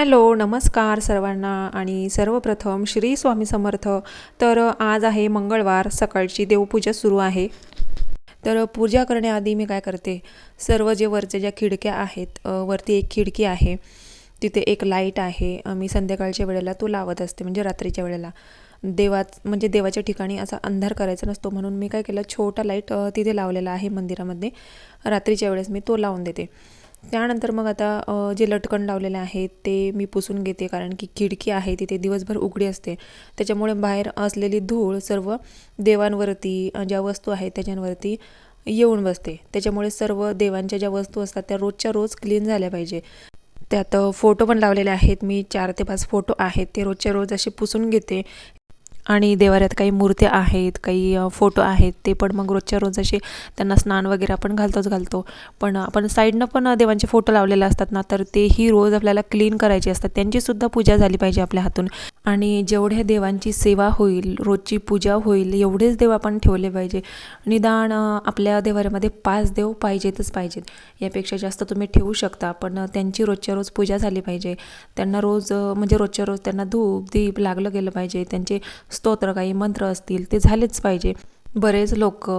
Hello, नमस्कार सर्वांना आणि सर्वप्रथम श्री स्वामी समर्थ. तर आज आहे मंगळवार, सकाळची देवपूजा सुरू आहे. तर पूजा करण्याआधी मी काय करते, सर्व जे वरचे ज्या खिडक्या आहेत, वरती एक खिडकी आहे, तिथे एक लाईट आहे. मी संध्याकाळच्या वेळेला तो लावत असते, म्हणजे रात्रीच्या वेळेला. देवाच्या ठिकाणी असा अंधार करायचा नसतो, म्हणून मी काय केलं, छोटा लाईट तिथे लावलेला आहे मंदिरामध्ये. रात्रीच्या वेळेस मी तो लावून देते. त्यानंतर मग आता जे लटकन लावलेले आहेत ते मी पुसून घेते, कारण की खिडकी आहे तिथे दिवसभर उघडी असते, त्याच्यामुळे बाहेर असलेली धूळ सर्व देवांवरती, ज्या वस्तू आहेत त्याच्यावरती येऊन बसते. त्याच्यामुळे सर्व देवांच्या ज्या वस्तू असतात त्या रोजच्या रोज क्लीन झाल्या पाहिजे. त्यात फोटो पण लावलेले आहेत मी, 4 ते 5 फोटो आहेत, ते रोजच्या रोज असे पुसून घेते. आणि देवाऱ्यात काही मूर्त्या आहेत, काही फोटो आहेत, ते पण मग रोजच्या रोज असे त्यांना स्नान वगैरे आपण घालतो. पण आपण साईडनं पण देवांचे फोटो लावलेले असतात ना, तर तेही रोज आपल्याला क्लीन करायचे असतात, त्यांचीसुद्धा पूजा झाली पाहिजे आपल्या हातून. आणि जेवढ्या देवांची सेवा होईल, रोजची पूजा होईल, एवढेच देव आपण ठेवले पाहिजे. निदान आपल्या देवाऱ्यामध्ये 5 देव पाहिजेत. यापेक्षा जास्त तुम्ही ठेवू शकता, पण त्यांची रोजच्या रोज पूजा झाली पाहिजे. त्यांना रोज म्हणजे रोजच्या रोज त्यांना धूप दीप लागलं गेलं पाहिजे. त्यांचे स्तोत्र, काही मंत्र असतील ते झालेच पाहिजे. बरेच लोक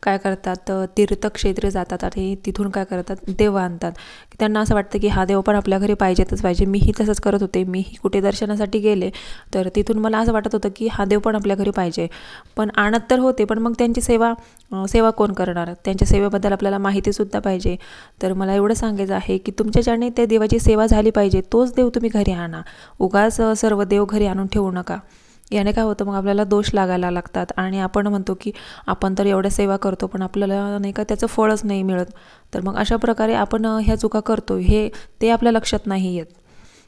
काय करतात, तीर्थक्षेत्री जातात आणि तिथून काय करतात, देव आणतात. त्यांना असं वाटतं की हा देव पण आपल्या घरी पाहिजेतच पाहिजे. मीही तसंच करत होते. मीही कुठे दर्शनासाठी गेले तर तिथून मला असं वाटत होतं की हा देव पण आपल्या घरी पाहिजे. पण आणत तर होते, पण मग त्यांची सेवा कोण करणार? त्यांच्या सेवेबद्दल आपल्याला माहितीसुद्धा पाहिजे. तर मला एवढं सांगायचं आहे की तुमच्याच्याने त्या देवाची सेवा झाली पाहिजे, तोच देव तुम्ही घरी आणा. उगाच सर्व देव घरी आणून ठेवू नका. याने काय होतं, मग आपल्याला दोष लागायला लागतात आणि आपण म्हणतो की आपण तर एवढ्या सेवा करतो, पण आपल्याला नाही का त्याचं फळच नाही मिळत. तर मग अशा प्रकारे आपण ह्या चुका करतो, ते आपल्या लक्षात नाही येत.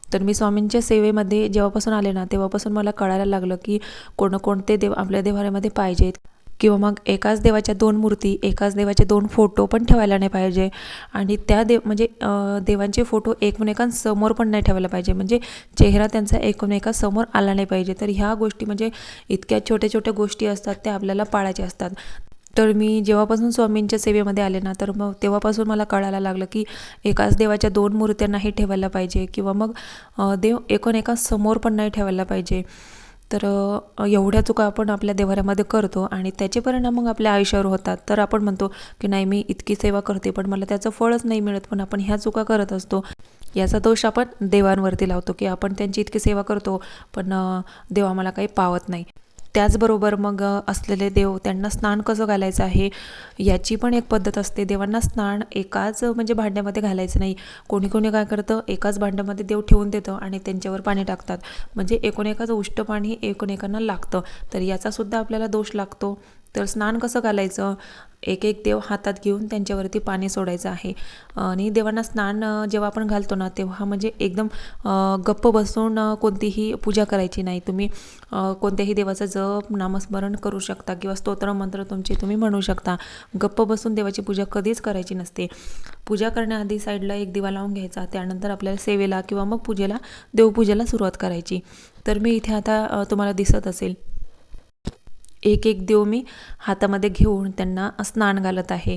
तर मी स्वामींच्या सेवेमध्ये जेव्हापासून आले ना, तेव्हापासून मला कळायला लागलं की कोणते देव आपल्या देवाऱ्यामध्ये पाहिजेत. किंवा मग एकाच देवाच्या 2 मूर्ती, एकाच देवाचे 2 फोटो पण ठेवायला नाही पाहिजे. आणि त्या देवांचे फोटो एकमेकांसमोर पण नाही ठेवायला पाहिजे, म्हणजे चेहरा त्यांचा एकमेकांसमोर आला नाही पाहिजे. तर ह्या गोष्टी म्हणजे इतक्या छोट्या छोट्या गोष्टी असतात, त्या आपल्याला पाळायच्या असतात. तर मी जेव्हापासून स्वामींच्या सेवेमध्ये आले ना, तर मग तेव्हापासून मला कळायला लागलं की एकाच देवाच्या 2 मूर्त्या नाही ठेवायला पाहिजे, किंवा मग देव एकमेकांसमोर पण नाही ठेवायला पाहिजे. तर एवढ्या चुका आपण आपल्या देवाऱ्यामध्ये करतो आणि त्याचे परिणाम मग आपल्या आयुष्यावर होतात. तर आपण म्हणतो की नाही, मी इतकी सेवा करते पण मला त्याचं फळच नाही मिळत, पण आपण ह्या चुका करत असतो. याचा दोष आपण देवांवरती लावतो की आपण त्यांची इतकी सेवा करतो, पण देव आम्हाला काही पावत नाही. त्याचबरोबर मग असलेले देव, त्यांना स्नान कसं घालायचं आहे याची पण एक पद्धत असते. देवांना स्नान एकाच म्हणजे भांड्यामध्ये घालायचं नाही. कोणी काय करतं, एकाच भांड्यामध्ये देव ठेवून देतं आणि त्यांच्यावर पाणी टाकतात, म्हणजे एकाचं उष्ट पाणी एकांना लागतं. तर याचासुद्धा आपल्याला दोष लागतो. तर स्नान कसं घालायचं, एक देव हातात घेऊन त्यांच्यावरती पाणी सोडायचं आहे. आणि देवांना स्नान जेव्हा आपण घालतो ना, तेव्हा म्हणजे एकदम गप्प बसून कोणतीही पूजा करायची नाही. तुम्ही कोणत्याही देवाचं जप नामस्मरण करू शकता, किंवा स्तोत्र मंत्र तुमचे तुम्ही म्हणू शकता. गप्प बसून देवाची पूजा कधीच करायची नसते. पूजा करण्याआधी साईडला एक दिवा लावून घ्यायचा, त्यानंतर आपल्याला सेवेला किंवा मग देवपूजेला सुरुवात करायची. तर मी इथे आता तुम्हाला दिसत असेल, एक देव मी हातामध्ये घेऊन त्यांना स्नान घालत आहे.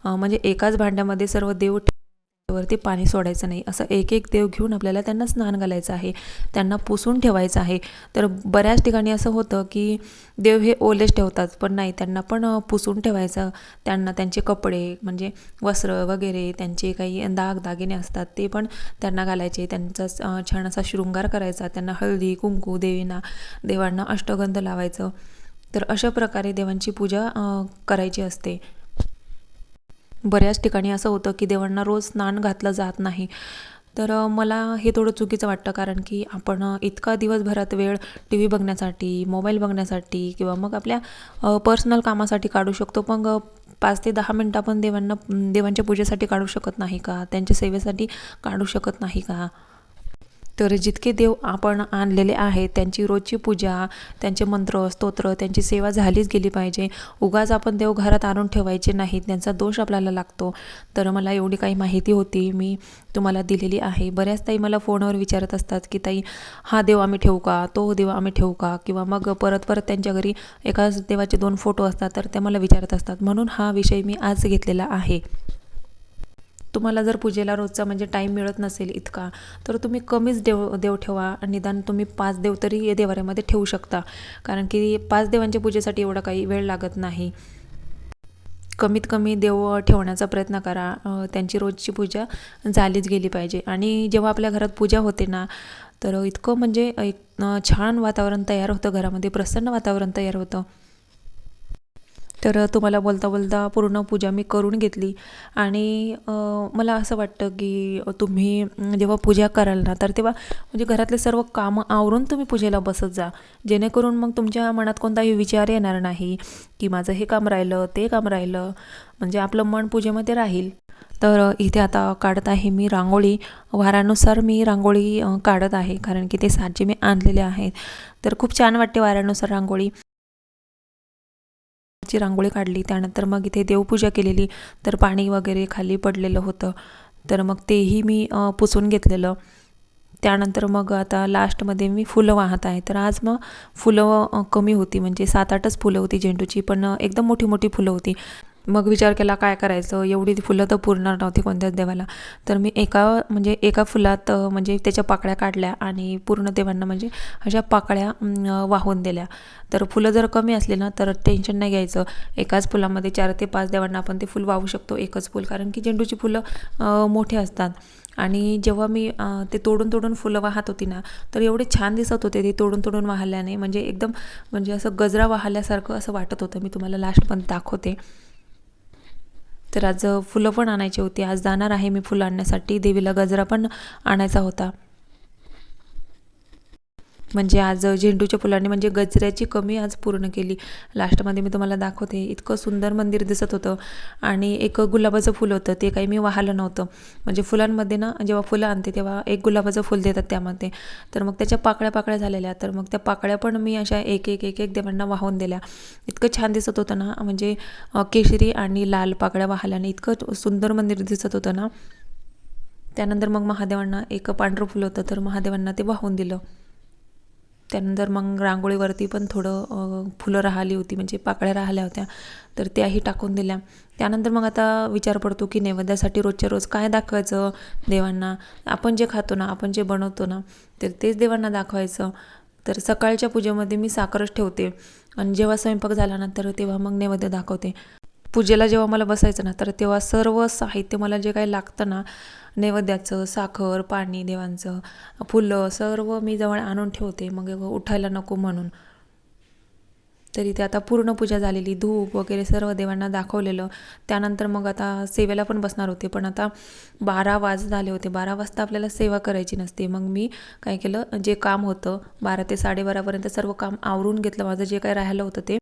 म्हणजे एकाच भांड्यामध्ये सर्व देव वरती पाणी सोडायचं नाही, असं एक देव घेऊन आपल्याला त्यांना स्नान घालायचं आहे, त्यांना पुसून ठेवायचं आहे. तर बऱ्याच ठिकाणी असं होतं की देव हे ओलेच ठेवतात, पण नाही, त्यांना पण पुसून ठेवायचं. त्यांना त्यांचे कपडे म्हणजे वस्त्र वगैरे, त्यांचे काही दागिने असतात ते पण त्यांना घालायचे. त्यांचा छान असा शृंगार करायचा, त्यांना हळदी कुंकू देवांना अष्टगंध लावायचं. तर अशा प्रकारे देवांची पूजा करायची असते. बऱ्याच ठिकाणी असं होतं की देवांना रोज स्नान घातलं जात नाही. तर मला हे थोडं चुकीचं वाटतं, कारण की आपण इतका दिवसभरात वेळ TV बघण्यासाठी, मोबाईल बघण्यासाठी किंवा मग आपल्या पर्सनल कामासाठी काढू शकतो. मग 5 ते 10 मिनटं आपण देवांच्या पूजेसाठी काढू शकत नाही का? त्यांच्या सेवेसाठी काढू शकत नाही का? तर जितके देव आपण आणलेले आहेत त्यांची रोजची पूजा, त्यांचे मंत्र स्तोत्र, त्यांची सेवा झालीच गेली पाहिजे. उगाच आपण देव घरात आणून ठेवायचे नाहीत, त्यांचा दोष आपल्याला लागतो. तर मला एवढी काही माहिती होती, मी तुम्हाला दिलेली आहे. बऱ्याच ताई मला फोनवर विचारत असतात की ताई, हा देव आम्ही ठेवू का, तो देव आम्ही ठेवू का, किंवा मग परत त्यांच्या घरी एकाच देवाचे 2 फोटो असतात, तर ते मला विचारत असतात. म्हणून हा विषय मी आज घेतलेला आहे. तुम्हाला जर पूजेला रोजचा म्हणजे टाईम मिळत नसेल इतका, तर तुम्ही कमीच देव ठेवा. निदान तुम्ही 5 देव तरी देवाऱ्यामध्ये ठेवू शकता, कारण की 5 देवांच्या पूजेसाठी एवढा काही वेळ लागत नाही. कमीत कमी देव ठेवण्याचा प्रयत्न करा. त्यांची रोजची पूजा झालीच गेली पाहिजे. आणि जेव्हा आपल्या घरात पूजा होते ना, तर इतकं म्हणजे एक छान वातावरण तयार होतं घरामध्ये, प्रसन्न वातावरण तयार होतं. तर तुम्हाला बोलता बोलता पूर्ण पूजा मी करून घेतली. आणि मला असं वाटतं की तुम्ही जेव्हा पूजा कराल ना, तर तेव्हा म्हणजे घरातले सर्व कामं आवरून तुम्ही पूजेला बसत जा, जेणेकरून मग तुमच्या मनात कोणताही विचार येणार नाही की माझं हे काम राहिलं, ते काम राहिलं, म्हणजे आपलं मन पूजेमध्ये राहील. तर इथे आता काढत आहे मी रांगोळी. वारानुसार मी रांगोळी काढत आहे, कारण की ते साचे मी आणलेले आहेत. तर खूप छान वाटते वारानुसार रांगोळी. ची रांगोळी काढली, त्यानंतर मग इथे देवपूजा केलेली. तर पाणी वगैरे खाली पडलेलं होतं, तर मग तेही मी पुसून घेतलेलं. त्यानंतर मग आता लास्टमध्ये मी फुलं वाहत आहे. तर आज मग फुलं कमी होती, म्हणजे 7-8च फुलं होती झेंडूची, पण एकदम मोठी मोठी फुलं होती. मग विचार केला काय करायचं, एवढी फुलं तर पुरणार नव्हती कोणत्याच देवाला. तर मी एका फुलात म्हणजे त्याच्या पाकळ्या काढल्या आणि पूर्ण देवांना म्हणजे अशा पाकळ्या वाहून दिल्या. तर फुलं जर कमी असले ना, तर टेन्शन नाही घ्यायचं. एकाच फुलामध्ये 4 ते 5 देवांना आपण ते फुल वाहू शकतो, एकच फुल, कारण की झेंडूची फुलं मोठे असतात. आणि जेव्हा मी ते तोडून तोडून फुलं वाहत होती ना, तर एवढे छान दिसत होते ते तोडून तोडून वाहल्याने, म्हणजे एकदम म्हणजे असं गजरा वाहल्यासारखं असं वाटत होतं. मी तुम्हाला लास्टमध्ये दाखवते. तर आज फुलं पण आणायची होती. आज जाणार आहे मी फुलं आणण्यासाठी. देवीला गजरा पण आणायचा होता. म्हणजे आज झेंडूच्या फुलांनी म्हणजे गजऱ्याची कमी आज पूर्ण केली. लास्टमध्ये मी तुम्हाला दाखवते. इतकं सुंदर मंदिर दिसत होतं. आणि एक गुलाबाचं फुल होतं, ते काही मी वाहिलं नव्हतं. म्हणजे फुलांमध्ये ना, जेव्हा फुलं आणते तेव्हा एक गुलाबाचं फुल देतात त्यामध्ये. तर मग त्याच्या पाकळ्या पाकळ्या झालेल्या, तर मग त्या पाकळ्या पण मी अशा एक एक एक एक देवांना वाहून दिल्या. इतकं छान दिसत होतं ना, म्हणजे केशरी आणि लाल पाकळ्या वाहल्याने इतकं सुंदर मंदिर दिसत होतं ना. त्यानंतर मग महादेवांना एक पांढरं फुल होतं, तर महादेवांना ते वाहून दिलं. त्यानंतर मग रांगोळीवरती पण थोडं फुलं राहिली होती, म्हणजे पाकळ्या राहिल्या होत्या, तर त्याही टाकून दिल्या. त्यानंतर मग आता विचार पडतो की नैवेद्यासाठी रोजच्या रोज काय दाखवायचं देवांना. आपण जे खातो ना, आपण जे बनवतो ना, तर तेच देवांना दाखवायचं. तर सकाळच्या पूजेमध्ये मी साखरच ठेवते, आणि जेव्हा स्वयंपाक झाला ना, तर तेव्हा मग नैवेद्य दाखवते. पूजेला जेव्हा मला बसायचं ना, तर तेव्हा सर्व साहित्य मला जे काही लागतं ना, नैवेद्याचं, साखर, पाणी, देवांचं, फुलं, सर्व मी जवळ आणून ठेवते, मग उठायला नको म्हणून. तरी ते आता पूर्ण पूजा झालेली, धूप वगैरे सर्व देवांना दाखवलेलं. त्यानंतर मग आता सेवेला पण बसणार होते, पण आता 12 झाले होते. 12 वाजता आपल्याला सेवा करायची नसते. मग मी काय केलं, जे काम होतं 12 ते 12:30पर्यंत सर्व काम आवरून घेतलं, माझं जे काही राहिलं होतं ते.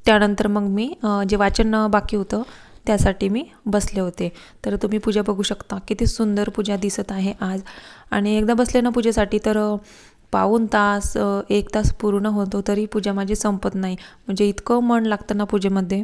त्यानंतर मग मी जे वाचन बाकी होतं त्यासाठी मी बसले होते. तर तुम्ही पूजा बघू शकता, किती सुंदर पूजा दिसत आहे आज. आणि एकदा बसले ना पूजेसाठी, तर पाऊण तास 1 तास पूर्ण होतो तरी पूजा माझी संपत नाही. म्हणजे इतकं मन लागतं ना पूजेमध्ये.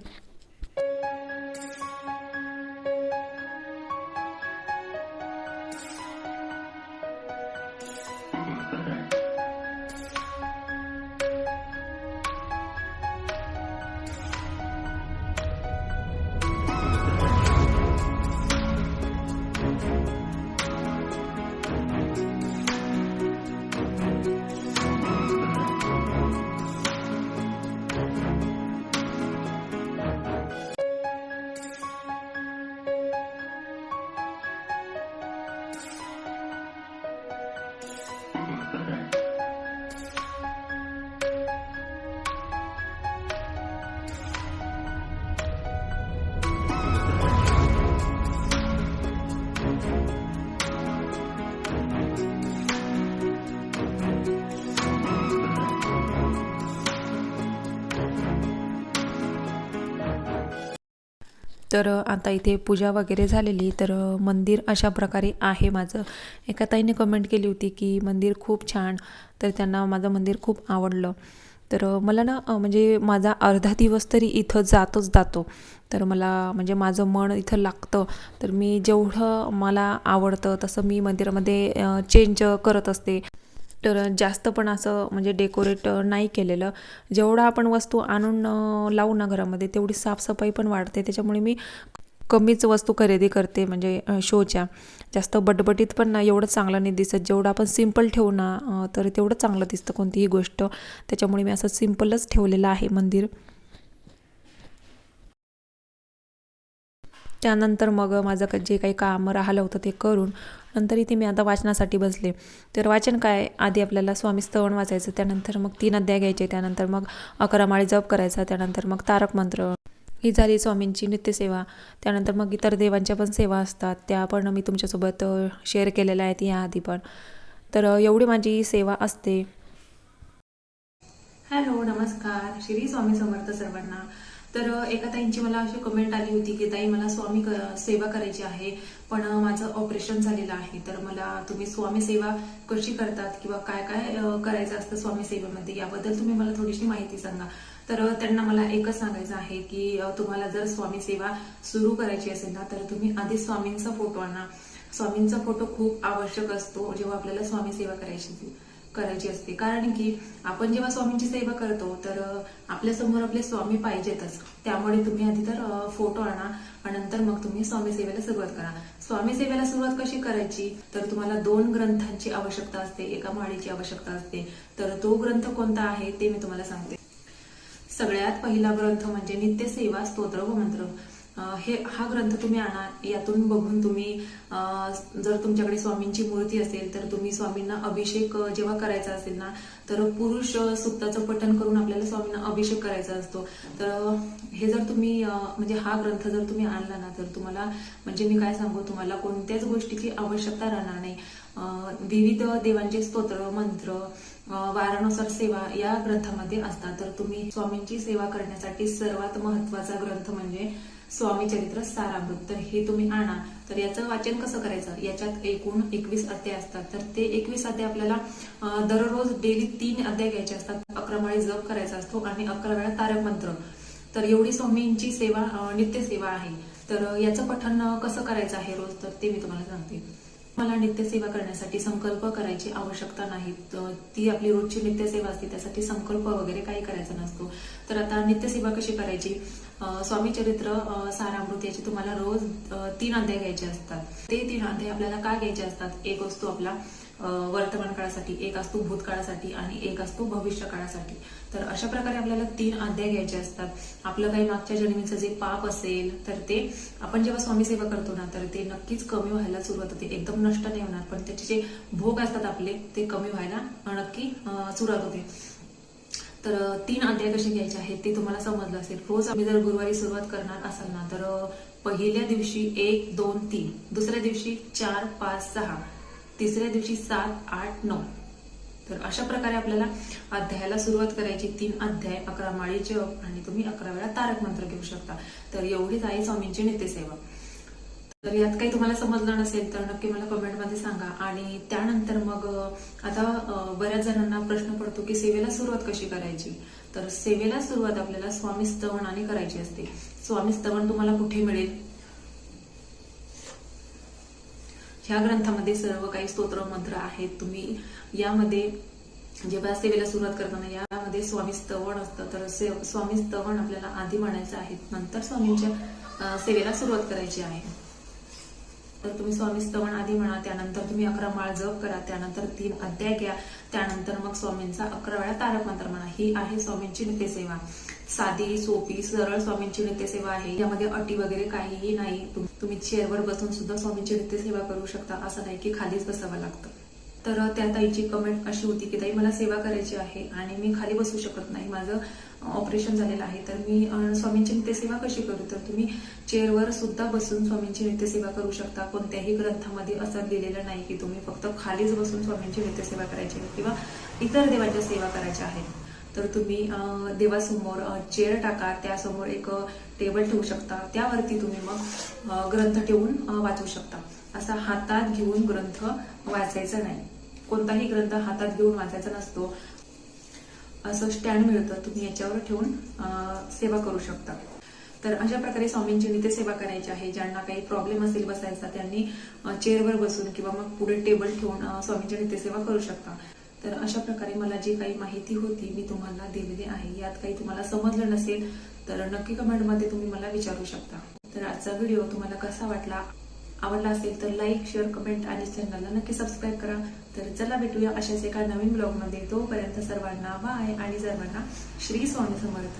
तर आता इथे पूजा वगैरे झालेली. तर मंदिर अशा प्रकारे आहे माझं. एका ताईने कमेंट केली होती की मंदिर खूप छान, तर त्यांना माझं मंदिर खूप आवडलं. तर मला ना म्हणजे माझा अर्धा दिवस तरी इथं जातो. तर मला म्हणजे माझं मन इथं लागतं. तर मी जेवढं मला आवडतं तसं मी मंदिरामध्ये चेंज करत असते. तर जास्त पण असं म्हणजे डेकोरेट नाही केलेलं. जेवढं आपण वस्तू आणून लावू ना घरामध्ये, तेवढी साफसफाई पण वाढते. त्याच्यामुळे मी कमीच वस्तू खरेदी करते, म्हणजे शोच्या. जास्त बटबटीत पण नाही, एवढं चांगलं नाही दिसत. जेवढं आपण सिंपल ठेवू ना तर तेवढं चांगलं दिसतं कोणतीही गोष्ट. त्याच्यामुळे मी असं सिंपलच ठेवलेलं आहे मंदिर. त्यानंतर मग माझं जे काही काम राहिलं होतं ते करून नंतर इथे मी आता वाचनासाठी बसले. तर वाचन काय, आधी आपल्याला स्वामी स्तवन वाचायचं, त्यानंतर मग 3 अध्याय घ्यायचे, त्यानंतर मग 11 माळी जप करायचा, त्यानंतर मग तारक मंत्र. ही झाली स्वामींची नित्यसेवा. त्यानंतर मग इतर देवांच्या पण सेवा असतात, त्या पण मी तुमच्यासोबत शेअर केलेल्या आहेत याआधी पण. तर एवढी माझी सेवा असते. हॅलो, नमस्कार, श्री स्वामी समर्थ सर्वांना. तर एका ताईंची मला अशी कमेंट आली होती की ताई, मला स्वामी सेवा करायची आहे, पण माझं ऑपरेशन झालेलं आहे, तर मला तुम्ही स्वामी सेवा कशी करतात किंवा काय काय करायचं असतं स्वामी सेवेमध्ये, याबद्दल तुम्ही मला थोडीशी माहिती सांगा. तर त्यांना मला एकच सांगायचं आहे की तुम्हाला जर स्वामी सेवा सुरू करायची असेल ना, तर तुम्ही आधी स्वामींचा फोटो आणा. स्वामींचा फोटो खूप आवश्यक असतो जेव्हा आपल्याला स्वामी सेवा करायची असते. कारण की आपण जेव्हा स्वामींची सेवा करतो तर आपल्या समोर आपले स्वामी पाहिजेतच. त्यामुळे तुम्ही आधी तर फोटो आणा आणि नंतर मग तुम्ही स्वामी सेवेला सुरुवात करा. स्वामी सेवेला सुरुवात कशी करायची, तर तुम्हाला 2 ग्रंथांची आवश्यकता असते, एका माळेची आवश्यकता असते. तर तो ग्रंथ कोणता आहे ते मी तुम्हाला सांगते. सगळ्यात पहिला ग्रंथ म्हणजे नित्यसेवा स्तोत्र व मंत्र. हा ग्रंथ तुम्ही आणा. यातून बघून तुम्ही जर तुमच्याकडे स्वामींची मूर्ती असेल तर तुम्ही स्वामींना अभिषेक जेव्हा करायचा असेल ना, तर पुरुष सुक्ताचं पठण करून आपल्याला स्वामींना अभिषेक करायचा असतो. तर हे जर तुम्ही म्हणजे हा ग्रंथ जर तुम्ही आणला ना, तर तुम्हाला म्हणजे मी काय सांगू, तुम्हाला कोणत्याच गोष्टीची आवश्यकता राहणार नाही. विविध देवांचे स्तोत्र मंत्र वारानुसार सेवा या ग्रंथामध्ये असतात. तर तुम्ही स्वामींची सेवा करण्यासाठी सर्वात महत्वाचा ग्रंथ म्हणजे स्वामी चरित्र सारामृत. तर हे तुम्ही आणा. तर याचं वाचन कसं करायचं, याच्यात एकूण 21 अध्याय असतात. तर ते 21 अध्याय आपल्याला दररोज डेली 3 अध्याय घ्यायचे असतात. 11 माळी जप करायचा असतो आणि 11 वेळा तारक मंत्र. तर एवढी स्वामींची सेवा नित्य सेवा आहे. तर याचं पठण कसं करायचं आहे रोज, तर ते मी तुम्हाला सांगते. मला नित्यसेवा करण्यासाठी संकल्प करायची आवश्यकता नाही. ती आपली रोजची नित्यसेवा असते, त्यासाठी संकल्प वगैरे काही करायचा नसतो. तर आता नित्यसेवा कशी करायची, स्वामी चरित्र सारामृत याचे तुम्हाला रोज 3 अध्याय घ्यायचे असतात. ते 3 अध्याय आपल्याला काय घ्यायचे असतात, एक असतो आपला वर्तमान काळासाठी, एक असतो भूतकाळासाठी आणि एक असतो भविष्य काळासाठी. तर अशा प्रकारे आपल्याला 3 अध्याय घ्यायचे असतात. आपलं काही मागच्या जन्मीचं जे पाप असेल तर ते आपण जेव्हा स्वामी सेवा करतो ना, तर ते नक्कीच कमी व्हायला सुरुवात होते. एकदम नष्ट नाही होणार, पण त्याचे जे भोग असतात आपले ते कमी व्हायला नक्की सुरुवात होते. तर 3 अध्याय कसे घ्यायचे आहेत ते तुम्हाला समजलं असेल. रोज आम्ही जर गुरुवारी सुरुवात करणार असाल ना, तर पहिल्या दिवशी 1, 2, 3, दुसऱ्या दिवशी 4, 5, 6, तिसऱ्या दिवशी 7, 8, 9. तर अशा प्रकारे आपल्याला अध्यायाला सुरुवात करायची. 3 अध्याय, 11 माळी जप आणि तुम्ही 11 वेळा तारक मंत्र घेऊ शकता. तर एवढीच आहे स्वामींची नित्यसेवा. तर यात काही तुम्हाला समजलं नसेल तर नक्की मला कमेंटमध्ये सांगा. आणि त्यानंतर मग आता बऱ्याच जणांना प्रश्न पडतो की सेवेला सुरुवात कशी करायची. तर सेवेला सुरुवात आपल्याला स्वामी स्तवनाने करायची असते. स्वामी स्तवन तुम्हाला कुठे मिळेल, ह्या ग्रंथामध्ये सर्व काही स्तोत्र मंत्र आहेत. तुम्ही यामध्ये जेव्हा सेवेला सुरुवात करताना यामध्ये स्वामी स्तवन असतं. तर स्वामी स्तवन आपल्याला आधी म्हणायचं आहे, नंतर स्वामींच्या सेवेला सुरुवात करायची आहे. तर तुम्ही स्वामी स्तवन आधी म्हणा, त्यानंतर तुम्ही 11 माळ जप करा, त्यानंतर 3 अध्याय घ्या, त्यानंतर मग स्वामींचा 11 वेळा तारक मंत्र म्हणा. ही आहे स्वामींची नित्यसेवा. साधी सोपी सरळ स्वामींची नित्यसेवा आहे. यामध्ये अटी वगैरे काहीही नाही. तुम्ही चेअरवर बसून सुद्धा स्वामींची नित्यसेवा करू शकता. असं नाही की खालीच बसावं लागतं. तर त्या ताईची कमेंट अशी होती की ताई, मला सेवा करायची आहे आणि मी खाली बसू शकत नाही, माझं ऑपरेशन झालेलं आहे, तर मी स्वामींची नित्यसेवा कशी करू. तर तुम्ही चेअरवर सुद्धा बसून स्वामींची नित्यसेवा करू शकता. कोणत्याही ग्रंथामध्ये असं लिहिलेलं नाही की तुम्ही फक्त खालीच बसून स्वामींची नित्यसेवा करायची किंवा इतर देवांच्या सेवा करायच्या आहेत. तर तुम्ही देवासमोर चेअर टाका, त्यासमोर एक टेबल ठेवू शकता, त्यावरती तुम्ही मग ग्रंथ ठेवून वाचू शकता. असा हातात घेऊन ग्रंथ वाचायचा नाही. कोणताही ग्रंथ हातात घेऊन वाचायचा नसतो. असं स्टँड मिळतं, तुम्ही याच्यावर ठेवून सेवा करू शकता. तर अशा प्रकारे स्वामींची नित्यसेवा करायची आहे. ज्यांना काही प्रॉब्लेम असेल बसायचा त्यांनी चेअरवर बसून किंवा मग पुढे टेबल ठेवून स्वामींची नित्यसेवा करू शकता. तर अशा प्रकारे मला जी काही माहिती होती मी तुम्हाला दिलेली आहे. यात काही तुम्हाला समजलं नसेल तर नक्की कमेंटमध्ये तुम्ही मला विचारू शकता. तर तर आजचा व्हिडिओ तुम्हाला कसा वाटला, आवडला असेल तर लाईक, शेअर, कमेंट आणि चॅनलला नक्की सबस्क्राईब करा. तर चला भेटूया अशाच एका नवीन ब्लॉगमध्ये. तोपर्यंत सर्वांना बाय आणि सर्वांना श्री स्वामी समर्थ.